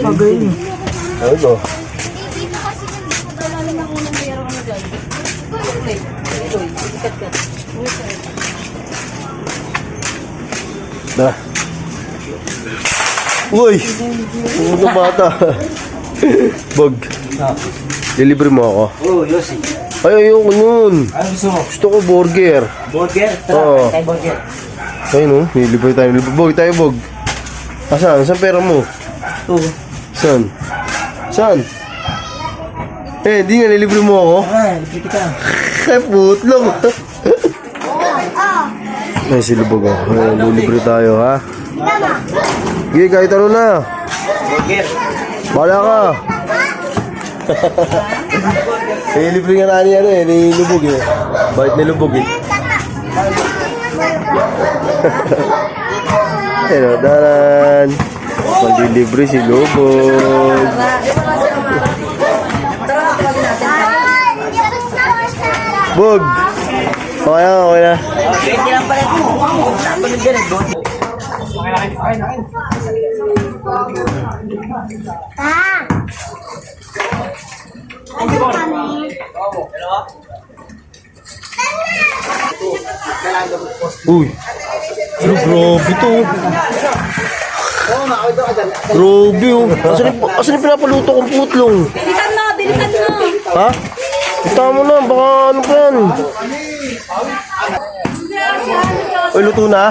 Pagayin. Ano to? Dito kasi wala naman unang meron ano dyan. Da. Uy! Mga bata. Bog. Delivery mo ako. Oo, Yossi. Ay, ayoko nun. Ano gusto mo? Gusto ko burger. Burger? Oo. Tara, tayo burger. Ayun no, nilibre tayo. Bog tayo, Bog. Saan? Saan pera mo? Oo. Saan? Saan? Eh, di nga nilibre mo ako. Tara, libriti ka. Ay, putlong. Ay, silubog ako. Ay, nilibre tayo, ha? Sige, kahit ano na. Burger. Bala ka. Eh, libre nga na ano eh, nilubog eh. Bait nilubog eh. Hello, daran. Maglilibre si Lubog. Bog! Okay na, okay na. Hindi lang pala ito. Napanood dyan eh. Uy! Grabe to. Grabe oh. Asan yung pinapaluto kong putlong? Bilisan mo, bilisan mo. Ha? Ito mo na, baka ano pa yan? Uy, luto na?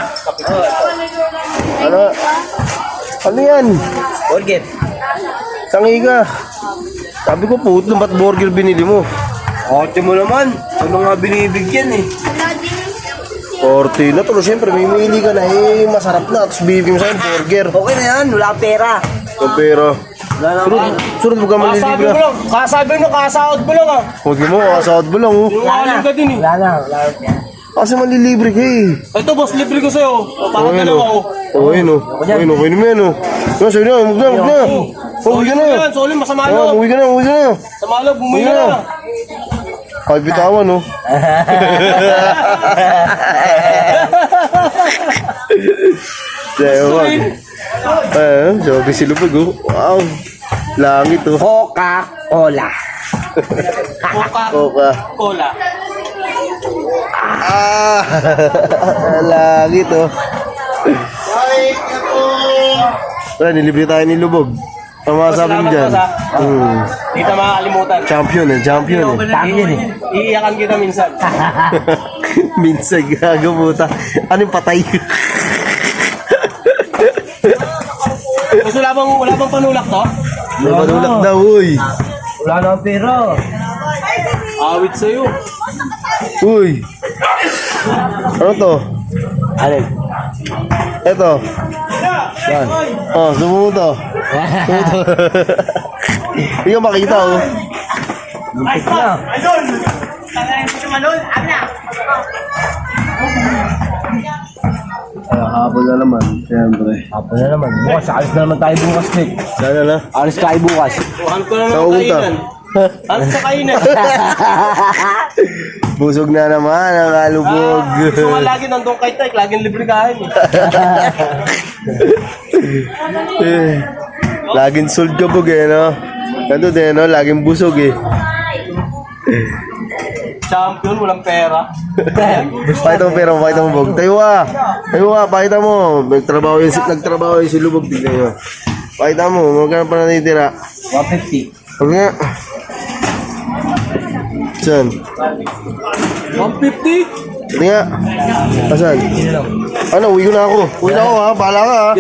Ano? Ano yan? Burger. Tangi ka. Sabi ko putlong, ba't burger binili mo? Ate mo naman. Ano nga binibigyan eh. 40 na to, siyempre may mili ka na eh, masarap na, tapos bibigyan mo sa'yo burger. Okay na yan. Wala kang pera. Ang pera. Sunod mo ka malilibre. Kasahod mo lang ah. Huwag mo, kasahod mo lang oh. Wala na. Wala na. Wala na. Kasi malilibre ka eh. Ito boss, libre ko sa'yo. Para Okay dalawa no. ko. Okay no. Okay no, okay naman yan oh. Yan, sa'yo na, huwag na, huwag na. Huwag ka na. Yan, solid, masama Ah, loob. Huwag ka na, huwag ka na. Sama loob, bumuwi ka Huwag na. Ay, bitawan no. Ewan. Sabi si Lubog oh. Wow. Langit oh. Coca-Cola. Coca-Cola. Ah, langit oh. Wala, nilibre tayo ni Lubog. Ang mga sabi mo dyan. Hindi ka makakalimutan. Champion eh, champion eh. Champion eh. Iiyakan kita minsan. Minsan gagabuta. Anong patay? Gusto wala bang panulak to? May manulak daw, uy. Wala na ang pera. Awit sa'yo. Uy. Ano to? Alin? Eto. Yan. Oh, sumo mo to. Sumo to. Hindi ka makita, oh. Lumpit na. Hapon na naman, siyempre. Hapon na naman. Bukas, alis na naman tayo bukas, Nick. Sana na. Alis tayo bukas. Ano ko na Sa naman uta. kainan? Ano sa kainan? Busog na naman ang kalubog. Gusto nga lagi nandun kay Tyke, laging libre kain eh. Laging sold ka bug eh, no? Ganto din, no? Laging busog eh. Champion, walang pera. Pakita mo pera mo, pakita mo bug. Tayo ka! Tayo ka, pakita mo. Nagtrabaho yun si Lubog, tignan nyo. Pakita mo, magkano pa natitira. 150. Huwag nga. Saan? 150? Hindi nga. Asan? Ano, uwi ko na ako. Uwi na ako ha, bahala ka ha.